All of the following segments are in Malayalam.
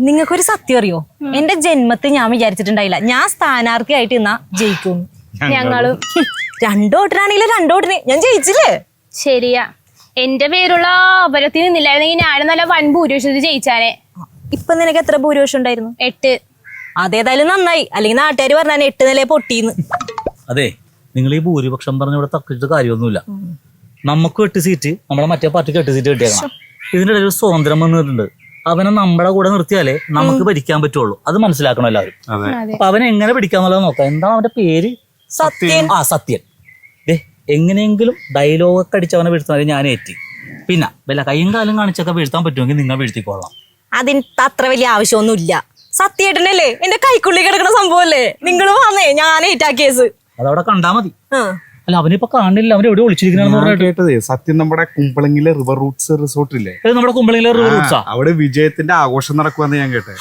നിങ്ങൾക്കൊരു സത്യം അറിയോ? എന്റെ ജന്മത്തിൽ ഞാൻ വിചാരിച്ചിട്ടുണ്ടായില്ല ഞാൻ സ്ഥാനാർത്ഥിയായിട്ട് ഇന്നാ ജയിക്കും. ഞങ്ങളും രണ്ടോട്ടിനാണെങ്കിലും രണ്ടോട്ടിന് ഞാൻ ജയിച്ചില്ലേ? ശരിയാ. എന്റെ പേരുള്ള അപരത്തിൽ നിന്നില്ലായിരുന്നെങ്കിൽ ഞാനും നല്ല വൻ ഭൂരിപക്ഷത്തിൽ ജയിച്ചാനെ. ഇപ്പൊ നിനക്ക് എത്ര ഭൂരിപക്ഷം ഉണ്ടായിരുന്നു? 8. അതേതായാലും നന്നായി, അല്ലെങ്കിൽ നാട്ടുകാർ പറഞ്ഞാൽ 8 നിലയെ പൊട്ടിന്ന്. അതെ, നിങ്ങൾ ഈ ഭൂരിപക്ഷം പറഞ്ഞ ഇവിടെ തക്കിട്ട് കാര്യമൊന്നുമില്ല. നമുക്ക് 8 സീറ്റ്, നമ്മുടെ മറ്റേ പാർട്ടിക്ക് 8 സീറ്റ് കിട്ടിയേക്കണം. ഇതിന്റെ ഇടയിൽ ഒരു സ്വാതന്ത്ര്യം വന്നിട്ടുണ്ട്. അവനെ നമ്മുടെ കൂടെ നിർത്തിയാലേ നമുക്ക് ഭരിക്കാൻ പറ്റുള്ളൂ. അത് മനസ്സിലാക്കണം എല്ലാവരും. അപ്പൊ അവനെ എങ്ങനെ പിടിക്കാന്നുള്ളത് നോക്കാം. എന്താണ് അവന്റെ പേര്? സത്യൻ. സത്യൻ. എങ്ങനെയെങ്കിലും ഡയലോഗൊക്കെ അടിച്ചവനെ വീഴ്ത്തുന്നത് ഞാൻ ഏറ്റി. പിന്നെ വല്ല കൈയും കാലും കാണിച്ചൊക്കെ വീഴ്ത്താൻ പറ്റുമെങ്കിൽ നിങ്ങൾ വീഴ്ത്തിക്കൊള്ളാം. അതിന് അത്ര വലിയ ആവശ്യമൊന്നുമില്ല. സത്യേട്ടനല്ലേ എന്റെ കൈക്കുള്ളി കിടക്കുന്ന സംഭവല്ലേ? നിങ്ങൾ വന്നേ, ഞാൻ ഏറ്റാ കേസ്. അതവിടെ കണ്ടാ മതി. അല്ല, അവനിപ്പോ കാണില്ല, അവൻ എവിടെ ഒളിച്ചിരിക്കണെന്ന് കേട്ടത്. സത്യം നമ്മുടെ കുമ്പളങ്ങിലെ റിവർ റൂട്ട്സ് റിസോർട്ട് ഇല്ലേ, നമ്മുടെ കുമ്പളങ്ങിലെ റിവർ റൂട്ട്സാ, അവിടെ വിജയത്തിന്റെ ആഘോഷം നടക്കുമെന്ന് ഞാൻ കേട്ടെ.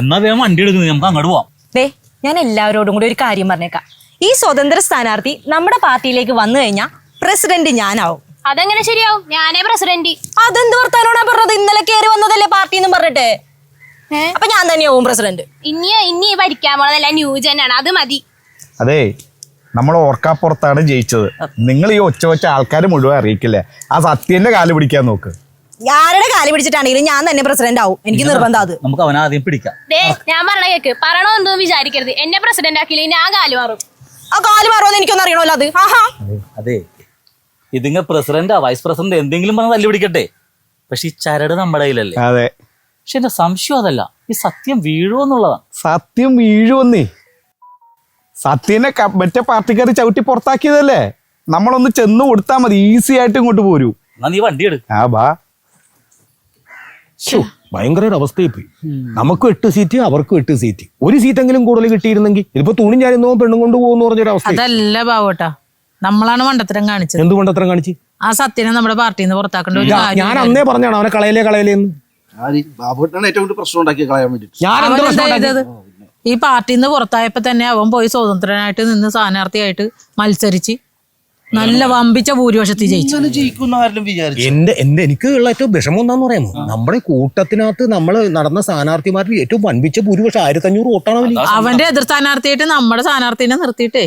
എന്നാ വേഗം വണ്ടി എടുക്കുന്നത്, നമുക്ക് അങ്ങോട്ട് പോവാം. ഞാൻ എല്ലാവരോടും കൂടി ഒരു കാര്യം പറഞ്ഞേക്കാം. ഈ സ്വതന്ത്ര സ്ഥാനാർത്ഥി നമ്മുടെ പാർട്ടിയിലേക്ക് വന്നു കഴിഞ്ഞാൽ പ്രസിഡന്റ് ഞാനാവും. അതെങ്ങനെ ശരിയാവും? ഞാനേ പ്രസിഡന്റ്. അതെന്ത് വർത്താനോടാ പറഞ്ഞത്? ഇന്നലെ കയറി വന്നതല്ലേ പാർട്ടി എന്ന് പറഞ്ഞിട്ട്. അപ്പൊ ഞാൻ തന്നെയാവും പ്രസിഡന്റ്. ഇനി ഭരിക്കാൻ പോണതല്ല ന്യൂജനാണ്, അത് മതി. അതെ, നമ്മൾ ഓർക്കാപ്പുറത്താണ് ജയിച്ചത്. നിങ്ങൾ ഈ ഒച്ച വെച്ച ആൾക്കാർ മുഴുവൻ അറിയിക്കില്ലേ? ആ സത്യന്റെ കാല് പിടിക്കാൻ നോക്ക്. ആരുടെ കാല് പിടിച്ചിട്ടാണെങ്കിലും ഞാൻ തന്നെ പ്രസിഡന്റ് ആവും. എനിക്ക് നിർബന്ധം. അത് നമുക്ക് അവനെ ആദ്യം പിടിക്കാം. ഞാൻ പറഞ്ഞ കേക്ക്, പറയണോ എന്തോ വിചാരിക്കരുത്. എന്നെ പ്രസിഡന്റ് ആക്കിയില്ലേ ഞാൻ കാല് മാറും. ആ കാല് മാറുമെന്ന് എനിക്കൊന്നും അറിയണമല്ലോ. അത് അതെ, ഇതിങ്ങ പ്രസിഡന്റാ വൈസ് പ്രസിഡന്റ് എന്തെങ്കിലും പറഞ്ഞ് തല്ലി പിടിക്കട്ടെ. പക്ഷെ ഈ ചരട് നമ്മുടെ കയ്യിലല്ലേ. അതെ, പക്ഷെ എന്റെ സംശയം അതല്ല, ഈ സത്യം വീഴുമെന്നുള്ളതാണ്. സത്യം വീഴുവന്നേ. സത്യനെ മറ്റേ പാർട്ടിക്കാർ ചവിട്ടി പുറത്താക്കിയതല്ലേ. നമ്മളൊന്ന് ചെന്ന് കൊടുത്താൽ മതി, ഈസി ആയിട്ട് ഇങ്ങോട്ട് പോരൂ. എന്നാ നീ വണ്ടി എടു. ഭയങ്കര ഒരു അവസ്ഥയിൽ പോയി. നമുക്ക് 8 സീറ്റ്, അവർക്കും 8 സീറ്റ്. ഒരു സീറ്റെങ്കിലും കൂടുതൽ കിട്ടിയിരുന്നെങ്കിൽ ഇതിപ്പോ തുണിയും ചാരുന്നോ പെണ്ണും കൊണ്ട് പോകുന്ന പറഞ്ഞൊരു അവസ്ഥ. അതല്ല ബാവോട്ടാ, നമ്മളാണ് മണ്ടത്തരം കാണിച്ചത്. എന്ത് മണ്ടത്തരം കാണിച്ച്? ആ സത്യനെ നമ്മുടെ പാർട്ടിയിൽ നിന്ന് പുറത്താക്കേണ്ട ഒരു കാര്യം. ഞാൻ അന്നേ പറഞ്ഞാണ് അവനെ കളയലേന്ന്. ബാബുട്ടാണ് ഏറ്റവും കൂടുതൽ പ്രശ്നം ഉണ്ടാക്കി കളയാൻ വേണ്ടി. ഈ പാർട്ടിയിൽ നിന്ന് പുറത്തായപ്പോ തന്നെ അവൻ പോയി സ്വതന്ത്രനായിട്ട് നിന്ന് സ്ഥാനാർത്ഥിയായിട്ട് മത്സരിച്ച് നല്ല വമ്പിച്ച ഭൂരിപക്ഷത്തിൽ ജയിച്ചു. എനിക്ക് ഉള്ള ഏറ്റവും വിഷമം എന്താന്ന് പറയാമോ, നമ്മുടെ കൂട്ടത്തിനകത്ത് നമ്മൾ നടന്ന സ്ഥാനാർത്ഥിമാരിൽ ഏറ്റവും വമ്പിച്ച ഭൂരിപക്ഷം 1500 വോട്ടാണ്. അവന്റെ എതിർ സ്ഥാനാർത്ഥിയായിട്ട് നമ്മുടെ സ്ഥാനാർത്ഥിനെ നിർത്തിയിട്ടേ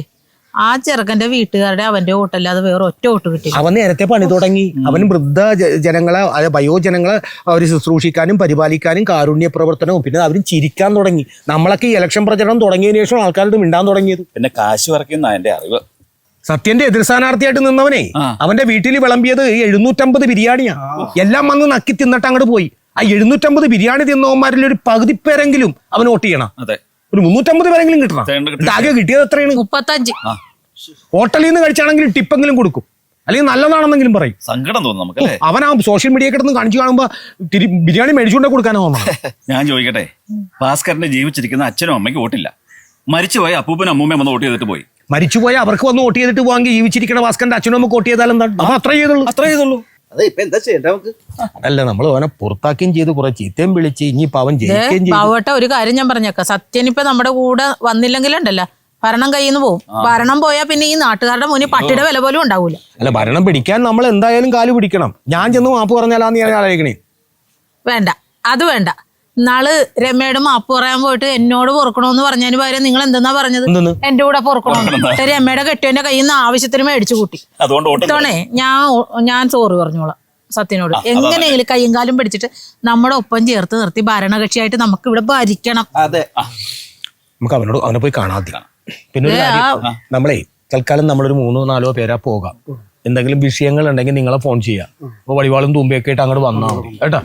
ആ ചെറുക്കന്റെ വീട്ടുകാരുടെ അവന്റെ വോട്ടല്ലാതെ വേറെ ഒറ്റ വോട്ട് കിട്ടി. അവൻ നേരത്തെ പണി തുടങ്ങി. അവൻ വൃദ്ധ ജനങ്ങളെ, വയോജനങ്ങളെ അവർ ശുശ്രൂഷിക്കാനും പരിപാലിക്കാനും കാരുണ്യ പ്രവർത്തനവും, പിന്നെ അവരും ചിരിക്കാൻ തുടങ്ങി. നമ്മളൊക്കെ ഈ ഇലക്ഷൻ പ്രചരണം തുടങ്ങിയതിനു ശേഷം ആൾക്കാരോട് മിണ്ടാൻ തുടങ്ങിയത്. പിന്നെ കാശ് വറക്കുന്ന എന്റെ അറിവ്. സത്യന്റെ എതിർ സ്ഥാനാർത്ഥിയായിട്ട് നിന്നവനെ അവന്റെ വീട്ടിൽ വിളമ്പിയത് 750 ബിരിയാണിയാ. എല്ലാം വന്ന് നക്കി തിന്നിട്ട് അങ്ങോട്ട് പോയി. ആ 750 ബിരിയാണി തിന്നവന്മാരിൽ ഒരു പകുതി പേരെങ്കിലും അവൻ വോട്ട് ചെയ്യണം. ഒരു 350 പേരെങ്കിലും കിട്ടണം. ആകെ കിട്ടിയത് എത്രയാണ്? 35. ഹോട്ടലിൽ നിന്ന് കഴിച്ചാണെങ്കിൽ ടിപ്പെങ്കിലും കൊടുക്കും, അല്ലെങ്കിൽ നല്ലതാണെന്നെങ്കിലും പറയും. സങ്കടം തോന്നും നമുക്ക്. അവൻ ആ സോഷ്യൽ മീഡിയ കിടന്ന് കാണിച്ചു കാണുമ്പോ ബിരിയാണി മേടിച്ചുകൊണ്ടേ കൊടുക്കാനോ തോന്നണം. ഞാൻ ചോദിക്കട്ടെ, ഭാസ്കരന്റെ ജീവിച്ചിരിക്കുന്ന അച്ഛനും അമ്മയ്ക്ക് വോട്ടില്ല, മരിച്ചുപോയ അപ്പൂപ്പനും അമ്മൂമ്മയും വന്ന് വോട്ട് ചെയ്തിട്ട് പോയി. മരിച്ചുപോയ അവർക്ക് വന്ന് വോട്ട് ചെയ്തിട്ട് പോവാങ്കിൽ ജീവിച്ചിരിക്കുന്ന ഭാസ്കരന്റെ അച്ഛനും അമ്മ വോട്ട് ചെയ്താലും എന്താണ്? അപ്പൊ അത്രേ ചെയ്തുള്ളൂ. അല്ല, നമ്മൾ അവനെ പുറത്താക്കുകയും ചെയ്ത് കുറെ ചീത്തയും വിളിച്ച് ഇനിയിപ്പോ അവൻ ജയിക്കുകയും ചെയ്തു. ബാവോട്ട ഒരു കാര്യം ഞാൻ പറഞ്ഞേക്കാം, സത്യനിപ്പോ നമ്മുടെ കൂടെ വന്നില്ലെങ്കിലുണ്ടല്ലോ ഭരണം കയ്യിൽ നിന്ന് പോകും. ഭരണം പോയാൽ പിന്നെ ഈ നാട്ടുകാരുടെ മുന്നിൽ പട്ടിയുടെ വില പോലും ഉണ്ടാവൂല. അല്ല, ഭരണം പിടിക്കാൻ നമ്മൾ എന്തായാലും കാല് പിടിക്കണം. ഞാൻ ചെന്ന് മാപ്പ് പറഞ്ഞാലാന്ന് ഞാൻ ആലോചിക്കണേ. വേണ്ട, അത് വേണ്ട. നാള് രമയുടെ മാപ്പ് പറയാൻ പോയിട്ട് എന്നോട് പൊറുക്കണോന്ന് പറഞ്ഞതിന് പകരം നിങ്ങൾ എന്തെന്നാ പറഞ്ഞത്? എന്റെ കൂടെ പൊറുക്കണോ? രമയുടെ കെട്ടിയവന്റെ കയ്യിൽ നിന്ന് ആവശ്യത്തിന് മേടിച്ചു കൂട്ടി. ഇത്തവണേ ഞാൻ സോറി പറഞ്ഞോളാം സത്യനോട്. എങ്ങനെയെങ്കിലും കയ്യും കാലും പിടിച്ചിട്ട് നമ്മുടെ ഒപ്പം ചേർത്ത് നിർത്തി ഭരണകക്ഷിയായിട്ട് നമുക്ക് ഇവിടെ ഭരിക്കണം. നമുക്ക് അവനെ പോയി കാണാതെ. പിന്നെ നമ്മളെ തൽക്കാലം നമ്മളൊരു 3-4 പേരാ പോകാം. എന്തെങ്കിലും വിഷയങ്ങൾ ഉണ്ടെങ്കിൽ നിങ്ങളെ ഫോൺ ചെയ്യാം. അപ്പൊ വടിവാളും തുമ്പയൊക്കെ ആയിട്ട് അങ്ങോട്ട് വന്നാൽ മതി കേട്ടാ.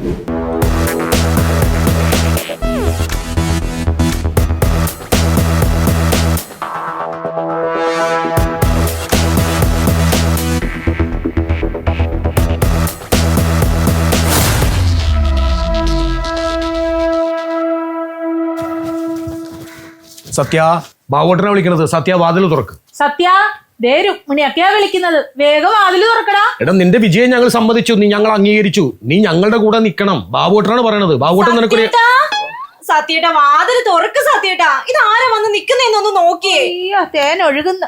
സത്യ, ബാവോട്ടനെ വിളിക്കണത്. സത്യ, വാതിൽ തുറക്ക്. സത്യ, രുക്മിണിയൊക്കെയാ വിളിക്കുന്നത്. വേഗം വാതിൽ തുറക്കടാ. എടാ, നിന്റെ വിജയം ഞങ്ങൾ സമ്മതിച്ചു, നീ ഞങ്ങൾ അംഗീകരിച്ചു. നീ ഞങ്ങളുടെ കൂടെ നിക്കണം. ബാവോട്ടനാണ് പറയണത്. ബാവോട്ടൻ നിനക്കൊരു സത്യേട്ടാ, വാതിൽ തുറക്ക് സത്യേട്ടാ. ഇത് ആരാ വന്ന് നിക്കുന്നൊന്ന് നോക്കിയേ. തേൻ ഒഴുകുന്ന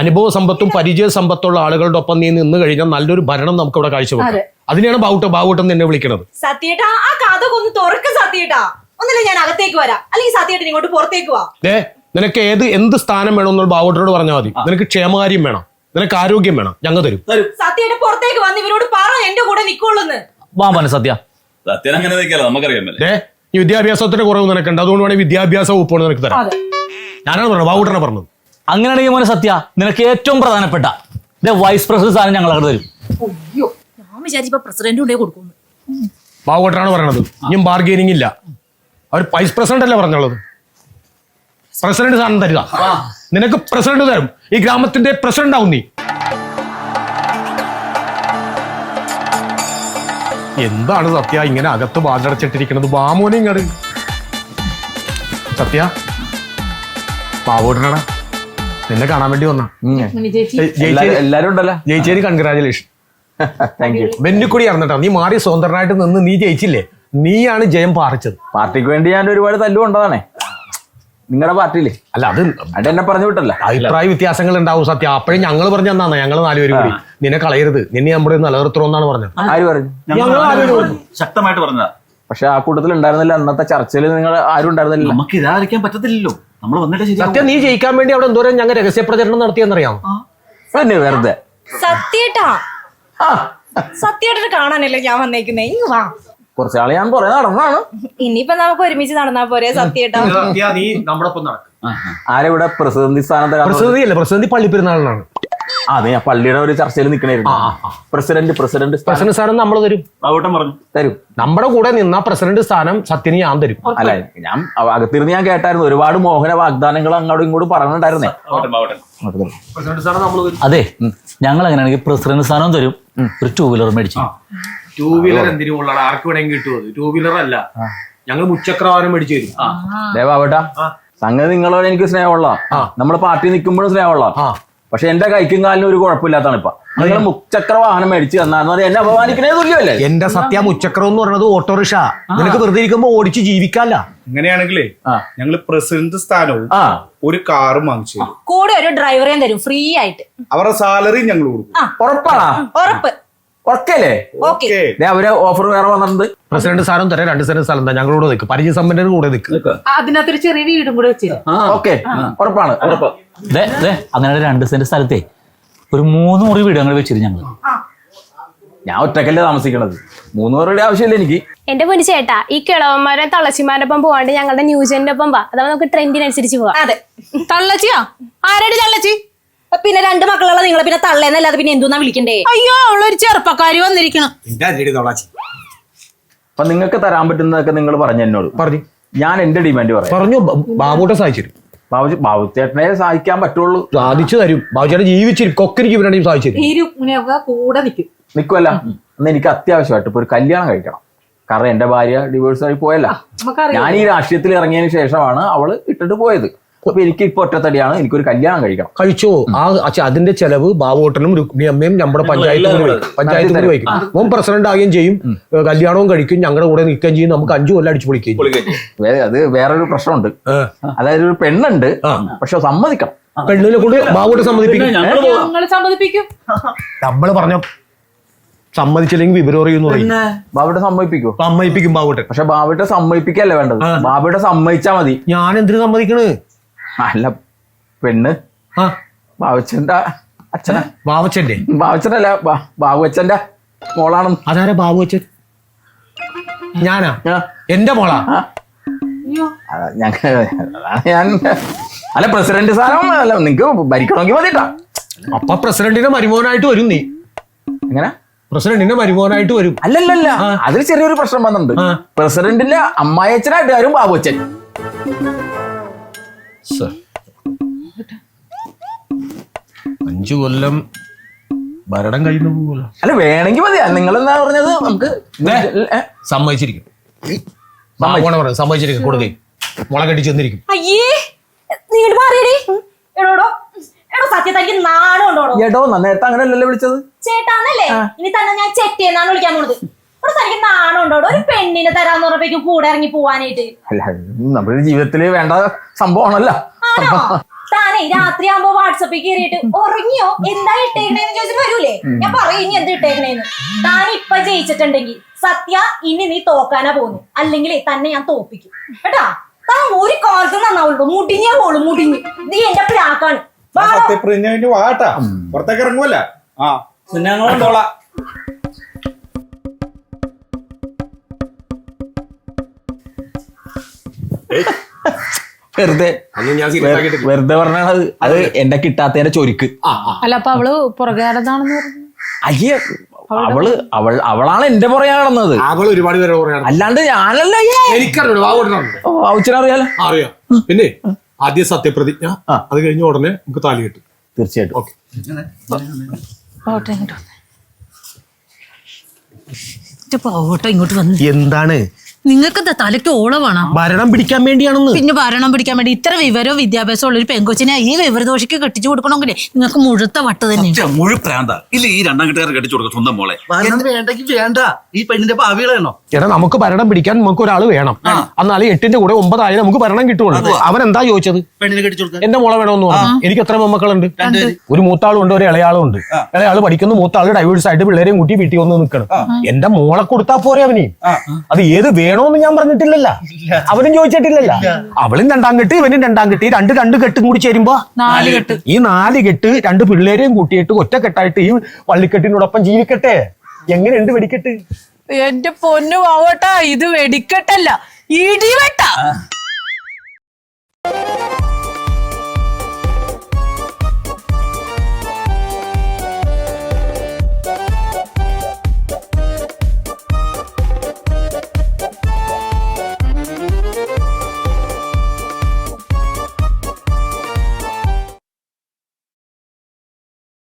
അനുഭവ സമ്പത്തും പരിചയ സമ്പത്തുള്ള ആളുകളുടെ ഒപ്പം നീ നിന്ന് കഴിഞ്ഞാൽ നല്ലൊരു ഭരണം നമുക്ക് ഇവിടെ കാഴ്ചവെക്കാം. അതിനെയാണ് ബാവോട്ടൻ നിന്നെ വിളിക്കണത്. സത്യേട്ടാ, ആ കഥ ഒന്ന് തുറക്ക് സത്യേട്ടാ. ഒന്നല്ലേ ഞാൻ അകത്തേക്ക് വരാം, അല്ലെങ്കിൽ സത്യേട്ടൻ ഇങ്ങോട്ട് പുറത്തേക്ക് വാ. നിനക്ക് എന്ത് സ്ഥാനം വേണമെന്നുള്ള ബാബുട്ടനോട് പറഞ്ഞാൽ മതി. നിനക്ക് ക്ഷേമകാര്യം വേണം, നിനക്ക് ആരോഗ്യം വേണം, ഞങ്ങൾ തരും. സത്യേട്ടൻ പുറത്തേക്ക് വന്ന് ഇവരോട് പറ എന്റെ കൂടെ നിക്കുള്ളൂന്ന്. വാ മോനെ സത്യ. സത്യം അങ്ങനെ നിൽക്കാലോ, നമുക്കറിയാമല്ലേ. ഈ വിദ്യാഭ്യാസത്തിന്റെ കുറവ് നിനക്കുണ്ട്, അതുകൊണ്ട് വേണമെങ്കിൽ വിദ്യാഭ്യാസ വകുപ്പാണ് നിനക്ക് തരാം. ഞാനാണ് പറഞ്ഞത്, ബാബുട്ടനെ പറഞ്ഞത്. അങ്ങനെയാണെങ്കിൽ മോനെ സത്യ, നിനക്ക് ഏറ്റവും പ്രധാനപ്പെട്ട വൈസ് പ്രസിഡന്റ് സ്ഥാനം ഞങ്ങൾ അങ്ങോട്ട് തരും. അയ്യോ, ഞാൻ വിചാരിച്ചപ്പോ പ്രസിഡന്റ് കൊണ്ടേ കൊടുക്കുന്നു. ബാബുട്ടനാണ് പറയണത്. ഇനിയും ബാർഗെയിനിങ് ഇല്ല. അവർ വൈസ് പ്രസിഡന്റ് അല്ലേ പറഞ്ഞുള്ളത്. പ്രസിഡന്റ് സ്ഥാനം തരിക. നിനക്ക് പ്രസിഡന്റ് തരും. ഈ ഗ്രാമത്തിന്റെ പ്രസിഡന്റ് ആവും നീ. എന്താണ് സത്യ ഇങ്ങനെ അകത്ത് വാതിലടച്ചിട്ടിരിക്കുന്നത്? ബാമോനെ ഇങ്ങട്. സത്യ, ബാബുട്ടനാണ് നിന്നെ കാണാൻ വേണ്ടി വന്ന. എല്ലാരും ഉണ്ടല്ലോ. ജയിച്ചേരി കൺഗ്രാജുലേഷൻ. Thank you. ബെന്നിക്കുടി അറിഞ്ഞിട്ടാ നീ മാറി സ്വതന്ത്രനായിട്ട് നിന്ന് നീ ജയിച്ചില്ലേ? നീയാണ് ജയം പാറിച്ചത്. പാർട്ടിക്ക് വേണ്ടി ഞാൻ ഒരുപാട് തല്ലുകൊണ്ടതാണേ നിങ്ങളുടെ പാർട്ടിയില്. അല്ല, അത് എന്നെ പറഞ്ഞു വിട്ടല്ല. അഭിപ്രായ വ്യത്യാസങ്ങൾ ഉണ്ടാവും സത്യം. അപ്പോഴും ഞങ്ങൾ പറഞ്ഞു തന്നാ ഞങ്ങൾ 4 പേര് കൂടി നിന്നെ കളയരുത്, നിന്നെ നമ്മുടെ നിലനിർത്തണമെന്നാണ് പറഞ്ഞത്. ആര് പറഞ്ഞു? ഞങ്ങൾ 4 പേര് പറഞ്ഞു. ശക്തമായിട്ട് പറഞ്ഞതാ. പക്ഷെ ആ കൂട്ടത്തിൽ ഉണ്ടായിരുന്നില്ല അന്നത്തെ ചർച്ചയിൽ. നിങ്ങൾ ആരും ഉണ്ടായിരുന്നില്ല. നമുക്ക് ഇതായിരിക്കാൻ പറ്റത്തില്ലല്ലോ, നമ്മൾ വന്നിട്ട് ശരി. സത്യം, നീ ജയിക്കാൻ വേണ്ടി അവിടെ എന്തോരം ഞങ്ങൾ രഹസ്യ പ്രചരണം നടത്തിയെന്നറിയാമോ? പിന്നെ വെറുതെ സത്യേട്ടാ, സത്യേട്ടനെ കാണാനല്ലേ ഞാൻ വന്നേക്കുന്നേ. ഇങ്ങ് വാ. കുറച്ച് ആള് ഞാൻ പുറകെ നടന്നാണ്. ഇനിയിപ്പൊ നമുക്ക് ഒരുമിച്ച് നടന്നാ പോരെ സത്യേട്ടാ? നീ നമ്മുടെ ഒപ്പം നടക്കും. ആരെവിടെ പ്രതിനിധി സ്ഥാനം തരാം? പ്രസിദ്ധി അല്ലേ, പ്രസിദ്ധി പള്ളിപ്പെരുന്നാളിനാണ്. അതെ, ഞാൻ പള്ളിയുടെ ഒരു ചർച്ചയിൽ നിൽക്കണായിരുന്നു. പ്രസിഡന്റ് സ്ഥാനം നമ്മൾ തരും. ബാബുട്ടൻ പറഞ്ഞു തരും. നമ്മുടെ കൂടെ നിന്ന പ്രസിഡന്റ് സ്ഥാനം സത്യന് ഞാൻ തരും. അല്ല, ഞാൻ അകത്തിരുന്ന് ഞാൻ കേട്ടായിരുന്നു ഒരുപാട് മോഹന വാഗ്ദാനങ്ങൾ അങ്ങോട്ടും ഇങ്ങോട്ടും പറഞ്ഞിട്ടുണ്ടായിരുന്നേ. പ്രസിഡന്റ് സ്ഥാനം നമ്മൾ തരും. അതെ, ഞങ്ങൾ അങ്ങനെയാണെങ്കിൽ പ്രസിഡന്റ് സ്ഥാനം തരും. ഒരു 2 വീലർ മേടിച്ചു. 2 വീലർ എന്തിനും ഉള്ളതാണ്, ആർക്ക് വേണമെങ്കിൽ കിട്ടുമത്. 2 വീലർ അല്ല, ഞങ്ങൾ മുച്ചക്ര വാഹനം മേടിച്ചു തരും. ദേവാവട്ടാ, സംഗതി നിങ്ങളോട് എനിക്ക് സ്നേഹമുള്ള, നമ്മള് പാർട്ടി നിൽക്കുമ്പോഴും സ്നേഹമുള്ള. പക്ഷെ എന്റെ കൈക്കും കാലിനും ഒരു കുഴപ്പമില്ലാത്താണ് ഇപ്പൊ. നിങ്ങൾ മുച്ചക്ര വാഹനം മേടിച്ചു തന്നാൽ എന്നെ അപമാനിക്കണേ തുല്യമല്ലേ? എന്റെ സത്യ, മുച്ചക്രം എന്ന് പറയുന്നത് ഓട്ടോറിക്ഷ. നിനക്ക് വെറുതെ ഇരിക്കുമ്പോ ഓടിച്ച് ജീവിക്കാല്ല. അങ്ങനെയാണെങ്കിലേ ഞങ്ങള് പ്രസിഡന്റ് സ്ഥാനവും ഒരു കാറും വാങ്ങിച്ചു തരും. കൂടെ ഒരു ഡ്രൈവറേയും തരും ഫ്രീ ആയിട്ട്. അവരുടെ സാലറി ഞങ്ങൾ കൊടുക്കും. ഉറപ്പാണോ? ഉറപ്പ്. ഉറക്കല്ലേ? ഓക്കെ. അവര് ഓഫർ വേറെ വന്നിട്ടുണ്ട്. പ്രസിഡന്റ് സ്ഥാനം തരാം, 2 സെന്റ് സ്ഥലം എന്താ ഞങ്ങളോട് നിൽക്കും. പരിചയസമ്പന്നരുടെ കൂടെ നിൽക്കും. അതിനകത്തൊരു ചെറിയ വീടും കൂടെ വെച്ചില്ല. ഓക്കെ, ഉറപ്പാണ്. അങ്ങനെ 2 സെന്റ് സ്ഥലത്തെ ഒരു 3 മുറി വീട് ഞങ്ങൾ വെച്ചിരുന്നു ഞങ്ങൾ. ഞാൻ ഒറ്റക്കല്ലേ താമസിക്കണത്, 3 പേരുടെ ആവശ്യമില്ല എനിക്ക്. എന്റെ പൊന്നു ചേട്ടാ, ഈ കിളവന്മാരെ തള്ളച്ചിമാരുടെ ഒപ്പം പോവാണ്ട് ഞങ്ങളുടെ ന്യൂജന്റെ ഒപ്പം വാ. അതാവുമ്പോ നമുക്ക് ട്രെൻഡിനനുസരിച്ച് പോവാം. അതെ. തള്ളച്ചിയാ? ആരാടി തള്ളച്ചി? പിന്നെ 2 മക്കളുള്ള നിങ്ങളെ പിന്നെ തള്ളേന്നല്ലാതെ പിന്നെ എന്തുന്നാ വിളിക്കണ്ടേ? അയ്യോ, അവളൊരു ചെറുപ്പക്കാരി വന്നിരിക്കണം. അപ്പൊ നിങ്ങൾക്ക് തരാൻ പറ്റുന്നതൊക്കെ നിങ്ങൾ പറഞ്ഞു എന്നോട്. പറഞ്ഞു. ഞാൻ എന്റെ ഡിമാൻഡ് പറയാം. പറഞ്ഞു. ബാബുട്ടെ സഹായിച്ചു തരും. ബാബുച്ചേട്ടനെ സഹായിക്കാൻ പറ്റുള്ളൂ. സാധിച്ചു തരും. ബാബുചേട്ടൻ ജീവിച്ചിരിക്കും. കൊക്കിനിക്ക് വേണമെങ്കിൽ സാധിച്ചു തരും. ഈ രുക്മിണിയൊക്കെ കൂടെ നിൽക്കും. നിൽക്കുമല്ല. അന്ന് എനിക്ക് അത്യാവശ്യമായിട്ട് ഇപ്പൊ ഒരു കല്യാണം കഴിക്കണം. കാരണം എന്റെ ഭാര്യ ഡിവോഴ്സ് ആയി പോയല്ല. ഞാൻ ഈ രാഷ്ട്രീയത്തിൽ ഇറങ്ങിയതിന് ശേഷമാണ് അവള് ഇട്ടിട്ട് പോയത്. അപ്പൊ എനിക്ക് ഇപ്പൊ ഒറ്റത്തടിയാണ്, എനിക്കൊരു കല്യാണം കഴിക്കണം. കഴിച്ചോ? അതിന്റെ ചെലവ് ബാബുട്ടനും രുക്മിണി അമ്മയും നമ്മുടെ പഞ്ചായത്തിൽ വയ്ക്കും. ഓൻ പ്രസിഡന്റ് ആകുകയും ചെയ്യും, കല്യാണവും കഴിക്കും, ഞങ്ങളുടെ കൂടെ നിൽക്കുകയും ചെയ്യും. നമുക്ക് 5 കൊല്ലം അടിച്ചു പൊളിക്കുകയും. അത് വേറൊരു പ്രശ്നമുണ്ട്. അതായത് ഒരു പെണ്ണുണ്ട്, പക്ഷെ സമ്മതിക്കണം. പെണ്ണിനെ കൊണ്ട് ബാബുട്ടെ സമ്മതിപ്പിക്കും. നമ്മള് പറഞ്ഞ സമ്മതിച്ചില്ലെങ്കിൽ വിവരം ബാബുട്ടെ സമ്മതിപ്പിക്കോ? സമ്മതിപ്പിക്കും ബാബുട്ടെ. പക്ഷെ ബാബുട്ടെ സമ്മതിപ്പിക്കല്ലേ വേണ്ടത്, ബാബുട്ടെ സമ്മതിച്ചാ മതി. ഞാൻ എന്തിനു സമ്മതിക്കണ്? അല്ല, പെണ്ണ് ബാബുച്ചന്റെ അച്ഛനാ. ബാബുച്ചനല്ല, ബാബുച്ചന്റെ മോളാണ്. അതാരാ ബാബുച്ചൻ? ഞാനാ? എന്റെ മോളാ? ഞാൻ അല്ല, പ്രസിഡന്റ് സ്ഥാനം അല്ല, നിങ്ങക്ക് ഭരിക്കണമെങ്കിൽ മതിട്ടാ. അപ്പൊ പ്രസിഡന്റിന്റെ മരുമോനായിട്ട് വരും നീ. എങ്ങനെ? പ്രസിഡന്റിന്റെ മരുമോനായിട്ട് വരും. അല്ലല്ല, അതിൽ ചെറിയൊരു പ്രശ്നം വന്നിട്ടുണ്ട്. പ്രസിഡന്റിന്റെ അമ്മായച്ചനായിട്ട് വരും ബാബുച്ചൻ. 5 കൊല്ലം ഭരണം കഴിഞ്ഞു പോകല്ലോ. അല്ല, വേണമെങ്കിൽ മതി. നിങ്ങളെന്താ പറഞ്ഞത്? നമുക്ക് സമ്മതിച്ചിരിക്കും. സമ്മതിച്ചിരിക്കും. കൊടുക്കേ മുള കെട്ടിച്ച് തന്നിരിക്കും. അയ്യേ, നീ മാറിയടി. എടോടോ സത്യത്തേക്ക് നാണം ഉണ്ടോടോ? ഏട്ടോ, നേരത്തെ അങ്ങനെയല്ലല്ലോ വിളിച്ചത്. ചേട്ടാന്നല്ലേ? ഇനി തന്നെ ഞാൻ ചെറ്റേന്നാണ് വിളിക്കാൻ പോണത്. തനിക്ക് നാണം ഉണ്ടോടോ? ഒരു പെണ്ണിനെ തരാന്ന് പറഞ്ഞപ്പോ കൂടെ ഇറങ്ങി പോവാനായിട്ട്. അല്ല, നമ്മുടെ ജീവിതത്തില് വേണ്ട സംഭവമാണല്ലോ. താനേ രാത്രിയാകുമ്പോ വാട്സപ്പിൽ കയറിയിട്ട് ഉറങ്ങിയോ എന്താ ഇട്ടേക്കണേന്ന് ചോദിച്ചിട്ട് വരൂലേ? ഞാൻ പറയും ഇനി എന്ത് ഇട്ടേക്കണേന്ന്. താൻ ഇപ്പൊ ജയിച്ചിട്ടുണ്ടെങ്കിൽ സത്യ ഇനി നീ തോക്കാനാ പോകുന്നു, അല്ലെങ്കിൽ തന്നെ ഞാൻ തോപ്പിക്കും കേട്ടാ. താൻ ഒരു കാലത്ത് നന്നാവുള്ളൂ, മുടിഞ്ഞേ പോളൂ, മുടിഞ്ഞ്. നീ എന്റെ പ്രാക്കാണ്. സത്യപ്രതിജ്ഞ വാട്ടാ പുറത്തേക്ക് ഇറങ്ങുമല്ല. ആ ഞങ്ങൾ കൊണ്ടോളാം. വെറുതെ വെറുതെ പറഞ്ഞത് അത് എന്റെ കിട്ടാത്തതിന്റെ ചൊരുക്ക്. അല്ല അപ്പൊ അവള് പുറകെ നടന്നാണെന്ന് പറഞ്ഞു. അയ്യേ അവളാണ് എന്റെ പുറകെ നടന്നത്. അവൾ ഒരുപാട് പേരെ പറയാം. അല്ലാണ്ട് ഞാനല്ല. എനിക്കറിയാം അറിയാം. പിന്നെ ആദ്യം സത്യപ്രതിജ്ഞ, അത് കഴിഞ്ഞ ഉടനെ നമുക്ക് താലി കെട്ടും. തീർച്ചയായിട്ടും. ഓക്കെ. പോവട്ടോ ഇങ്ങോട്ട് വന്ന്. എന്താണ് നിങ്ങൾക്ക് എന്താ തലയ്ക്ക് ഓളവാണോ? ഭരണം പിടിക്കാൻ വേണ്ടിയാണെന്ന്. പിന്നെ ഭരണം പിടിക്കാൻ വേണ്ടി ഇത്ര വിവരവും വിദ്യാഭ്യാസം ഉള്ള ഒരു പെങ്കൊച്ചിനെ ഈ വിവരദോഷിക്ക് കെട്ടിച്ചു കൊടുക്കണമെങ്കിലേ നിങ്ങൾക്ക് മുഴുത്ത വട്ട് തന്നെ. മുഴുപ്രാന്ത ഇല്ല ഈ രണ്ടാം കെട്ടുകാരെ കെട്ടിച്ചു കൊടുക്കും സ്വന്തം മോളെ. വേണ്ടെങ്കിൽ വേണ്ട, ഈ പെണ്ണിന്റെ ഭാവികളാണോ? എടാ നമുക്ക് ഭരണം പിടിക്കാൻ നമുക്ക് ഒരാൾ വേണം. എന്നാലും 8ന്റെ കൂടെ 9 ആയി നമുക്ക് ഭരണം കിട്ടുള്ളൂ. അവൻ എന്താ ചോദിച്ചത്? പെണ്ണിനെ കെട്ടിച്ചു കൊടുക്കാൻ. എന്റെ മോളെ വേണമെന്ന് പറഞ്ഞു. എനിക്ക് എത്ര മക്കളുണ്ട്? ഒരു മൂത്താളും ഉണ്ട്, ഒരു ഇളയാളും ഉണ്ട്. ഇളയാള് പഠിക്കുന്ന, മൂത്താള് ഡൈവേഴ്സ് ആയിട്ട് പിള്ളേരെയും കൂട്ടി വീട്ടിൽ വന്ന് നിൽക്കണം. എന്റെ മോളെ കൊടുത്താ പോരെ അവന്. അത് ഏത് വേണോന്ന് ഞാൻ പറഞ്ഞിട്ടില്ലല്ല, അവനും ചോദിച്ചിട്ടില്ലല്ല. അവളും 2ാം കെട്ട്, ഇവനും 2ാം കെട്ട്. രണ്ട് കെട്ടും കൂടി ചേരുമ്പോ 4 കെട്ട്. ഈ 4 കെട്ട് 2 പിള്ളേരെയും കൂട്ടിയിട്ട് ഒറ്റക്കെട്ടായിട്ട് ഈ വള്ളിക്കെട്ടിനോടൊപ്പം ജീവിക്കട്ടെ. എങ്ങനെയുണ്ട് വെടിക്കെട്ട്? എന്റെ പൊന്നു പോവട്ടാ, ഇത് വെടിക്കെട്ടല്ല, ഇടിവെട്ട.